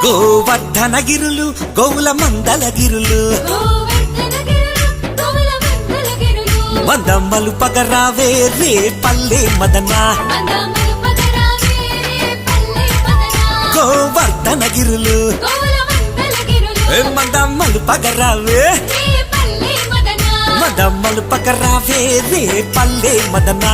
గోవర్ధనగిరులు గోవుల మందలగిరులు మందమ్మలు పగరావే రే పల్లె మదన గోవర్ధనగిరులు మందమ్మలు పగరావే మందమ్మలు పగరావే రే పల్లె మదన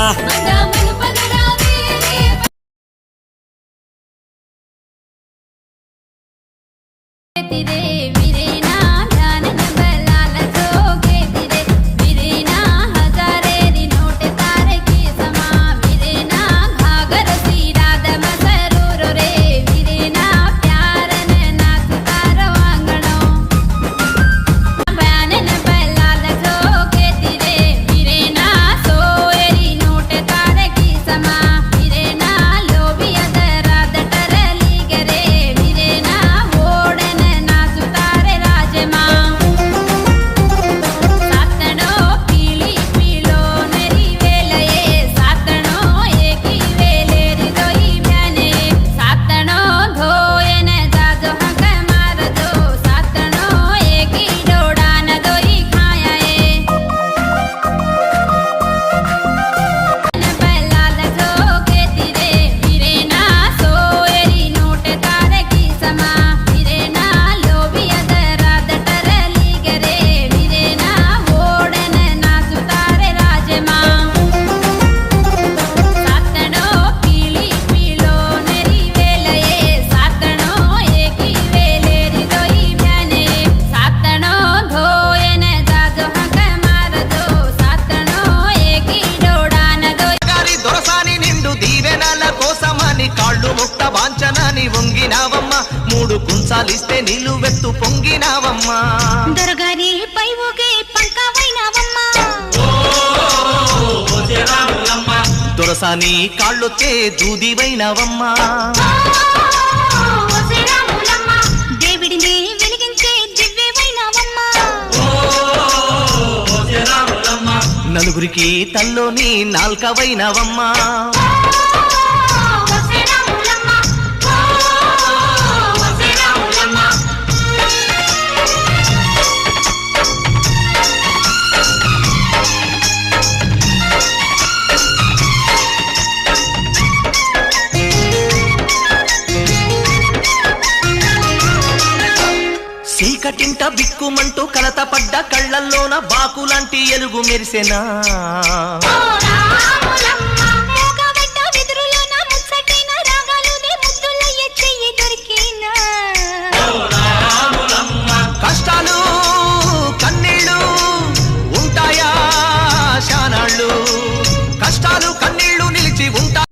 మూడు కుంచాలిస్తే నిలువెత్తు పొంగినావమ్మా దొరగారి పై ఊగే పంకవైనావమ్మా దొరసాని కాళ్ళొచ్చే దూదివైనావమ్మా దేవుడిని వెలిగించే దివ్యవైనావమ్మా నలుగురికి తల్లోని నాల్కవైనావమ్మా చీకటింట బిక్కుమంటూ కలత పడ్డ కళ్ళల్లోన బాకులాంటి ఎలుగు మెరిసెనా కష్టాలు కన్నీళ్ళు ఉంటాయా శానాళ్ళు కష్టాలు కన్నీళ్ళు నిలిచి ఉంటా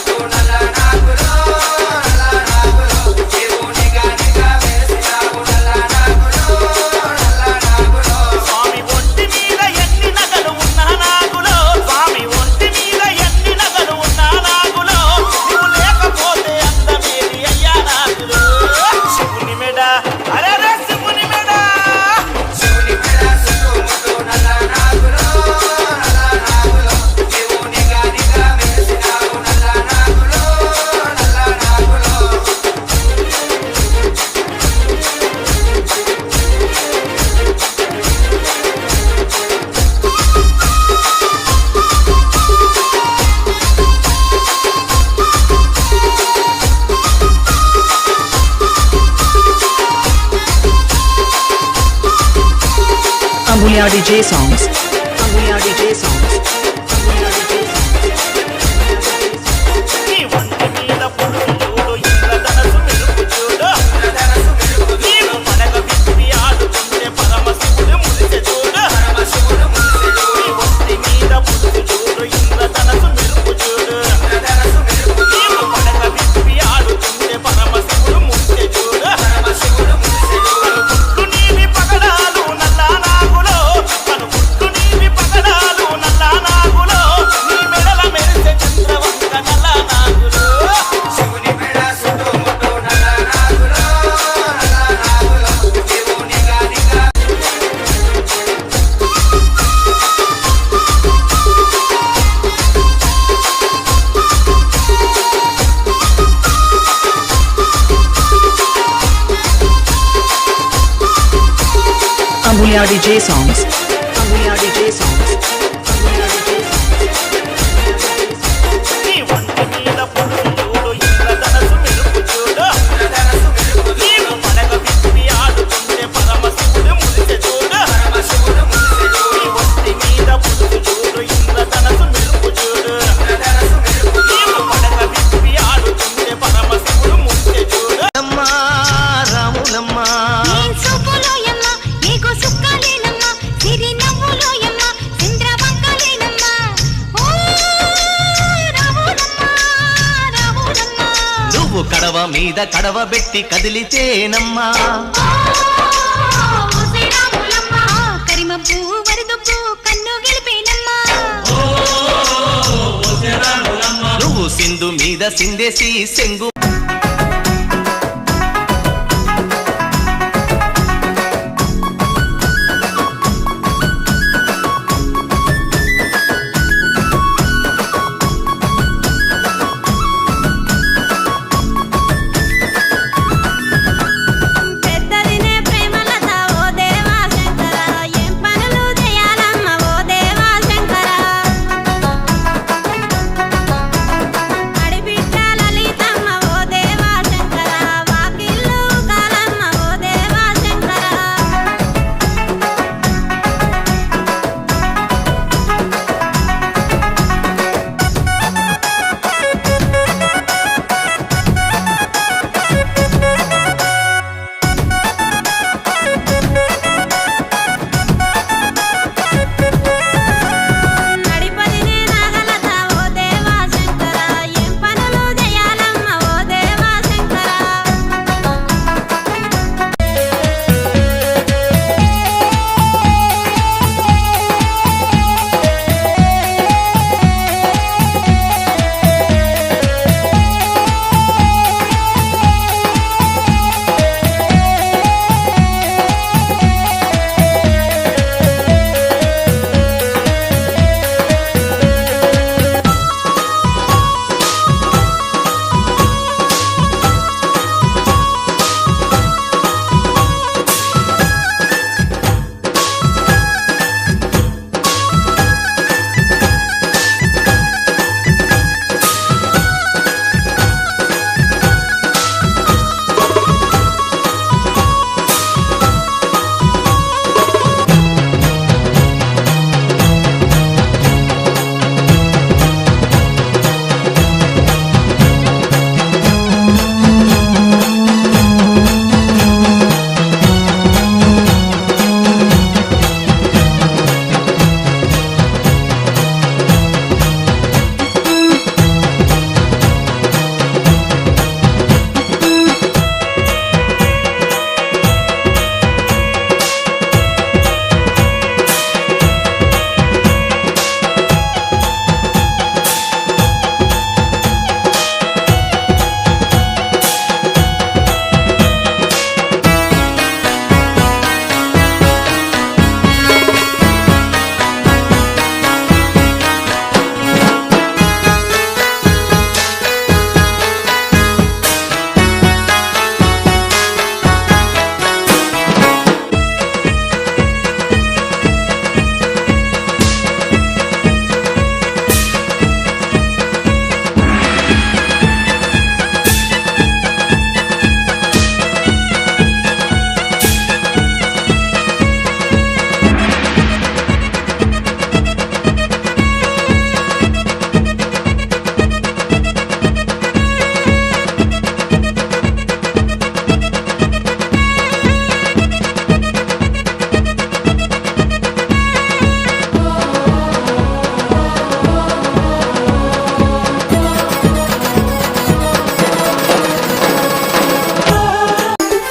Amulya DJ songs. Amulya DJ songs. Amulya DJ songs. పగడాలు నల్ల నాగులో కను గుట్టు నీ Amulya DJ songs. Amulya DJ songs. Amulya DJ నీ వంటి మీద పొడుగు చూడు ఇంద్రధనసు మెరుపు చూడు నీవు పడగ విప్పి ఆడుతుంటే పరమశివుడు మురిసె చూడు నీ వంటి మీద పొడుగు చూడు ఇంద్రధనసు మెరుపు చూడు నీవు పడగ విప్పి ఆడుతుంటే పరమశివుడు మురిసె చూడు అమ్మా రాములమ్మా నేను సూపులోయమ్మ నీకు సుక్కలేనమ్మ సిరి నవ్వులోయమ్మ చంద్రవంకలేనమ్మ ఓ రావులమ్మ రావులమ్మ నువ్వు కడవ మీద కడవ పెట్టి కదిలితేనమ్మా ఓ శ్రీ రాములమ్మ కరిమబ్బు వరదబ్బు కన్ను గెలిపేనమ్మ నువ్వు సింధు మీద సిందేసి సెంగు పెద్దదినే ప్రేమలత ఓ దేవా శంకర ఏం పనులు చేయాలమ్మ ఓ దేవా శంకర అడిబిడ్డ లలితమ్మ ఓ దేవా శంకర వాకిళ్ళు కాలమ్మ ఓ దేవా శంకర నడిపదినే నాగలత ఓ దేవా శంకర ఏం పనులు చేయాలమ్మ ఓ దేవా Shankara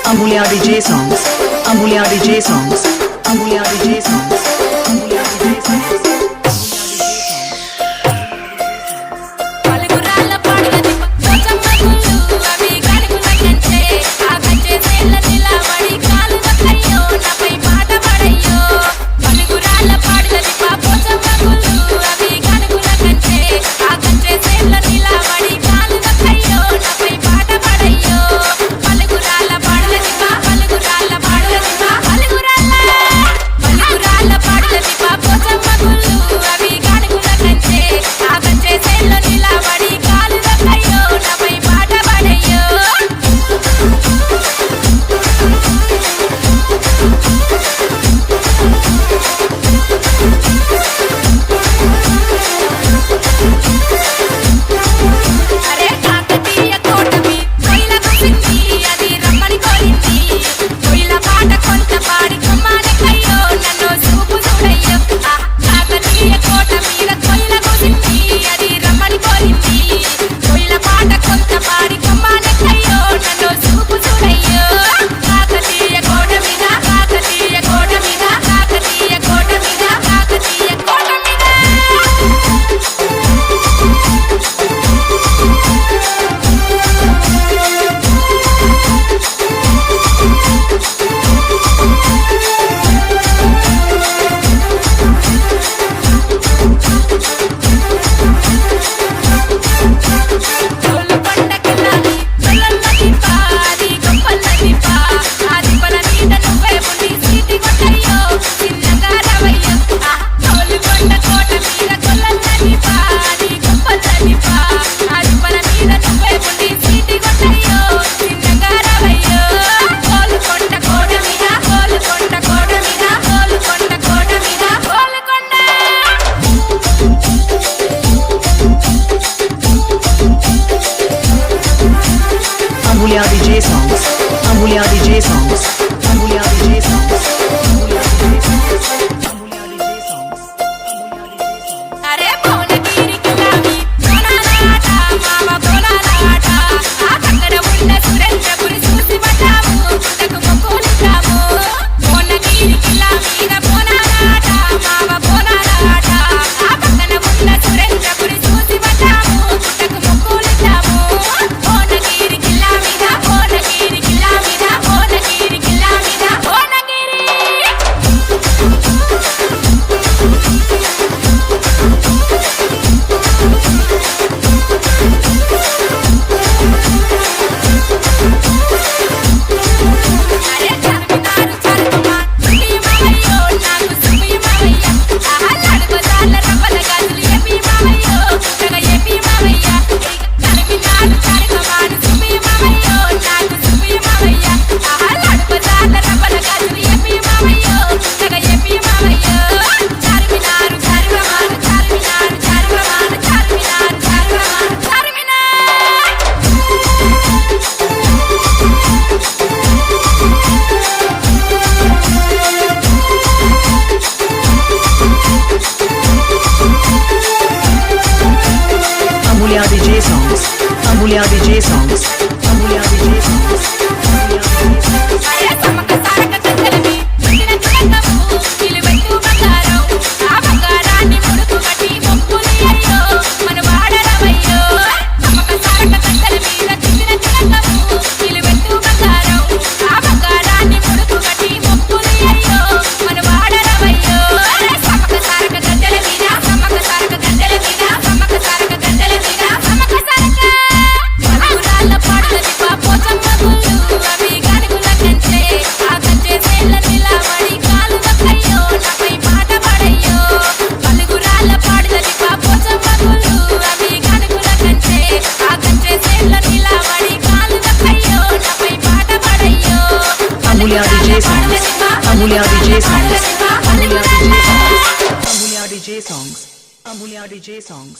Amulya DJ songs. Amulya DJ songs. Amulya DJ songs. Amulya DJ songs. పలుగురాళ్ళ పాడులది పోచమ్మగుళ్ళు అవి గాడుగుల కంటే ఆ గంచె సేల నిలబడి కాలు నొక్కయ్యో నాపై పాట పడయ్యో పలుగురాళ్ళ పాడులది పోచమ్మగుళ్ళు అవి గాడుగుల కంటే ఆ గంచె సేల నిలబడి కాలు నొక్కయ్యో నాపై పాట పడయ్యో పలుగురాళ్ళ పాడులది పలుగురాళ్ళ పాడులది పలుగురాళ్ళ Amulya DJ songs. Amulya DJ songs. Amulya DJ songs. Amulya DJ songs. Amulya DJ songs. అరే భువనగిరికి లావి బోనాలాట మావ బోనాలాట ఆ పక్కన ఉన్న సురేంద్రపురి చూసి పడ్డాము పుట్టకు మొక్కులిద్దాము భువనగిరికి లావి బోనాలాట మావ బోనాలాట ఆ పక్కన ఉన్న సురేంద్రపురి చూసి పడ్డాము పుట్టకు మొక్కులిద్దాము భువనగిరికి లావి భువనగిరికి లావి భువనగిరికి లావి భువనగిరి అరే చార్మినారు చార్మమా సుమి మావయ్యో నాకు సుమి మావయ్య ఆహలాడు బజార్ల రవ్వల గాజులు ఏపీ మావయ్యో జగ ఏపీ మావయ్య చార్మినారు చార్మమా సుమి మావయ్యో నాకు సుమి మావయ్య ఆహలాడు బజార్ల రవ్వల గాజులు ఏపీ మావయ్యో జగ ఏపీ మావయ్యో చార్మినారు చార్మమా చార్మినారు చార్మమా చార్మినారు చార్మమా Charminar Amulya DJ songs. Amulya DJ songs. Amulya DJ songs. అరే సమక సారక కట్టలవి పుట్టిన చుట్టము నిలువెత్తు బంగారం ఆ బంగారాన్ని ముడుపు కట్టి మొక్కులు అయ్యో మన వాడరవయ్యో సమక సారక కట్టల మీద పుట్టిన చుట్టము నిలువెత్తు బంగారం ఆ బంగారాన్ని ముడుపు కట్టి మొక్కులు అయ్యో మన వాడరవయ్యో అరే సమక సారక కట్టల మీద సమక సారక కట్టల మీద సమక సారక కట్టల మీద సమక సారక మధురాల పాటలది పోచమ్మ గుళ్ళు అవి గనుగుల కంచె ఆ కంచె సేల నిలబడి కాలు దక్కయ్యో నాపై పాట పాడయ్యో పలుగురాల పాటలది పోచమ్మ గుళ్ళు అవి గనుగుల కంచె ఆ కంచె సేల నిలబడి కాలు దక్కయ్యో నాపై పాట పాడయ్యో Amulya DJ songs. Amulya DJ songs. Amulya DJ songs. Amulya DJ songs. Amulya DJ songs.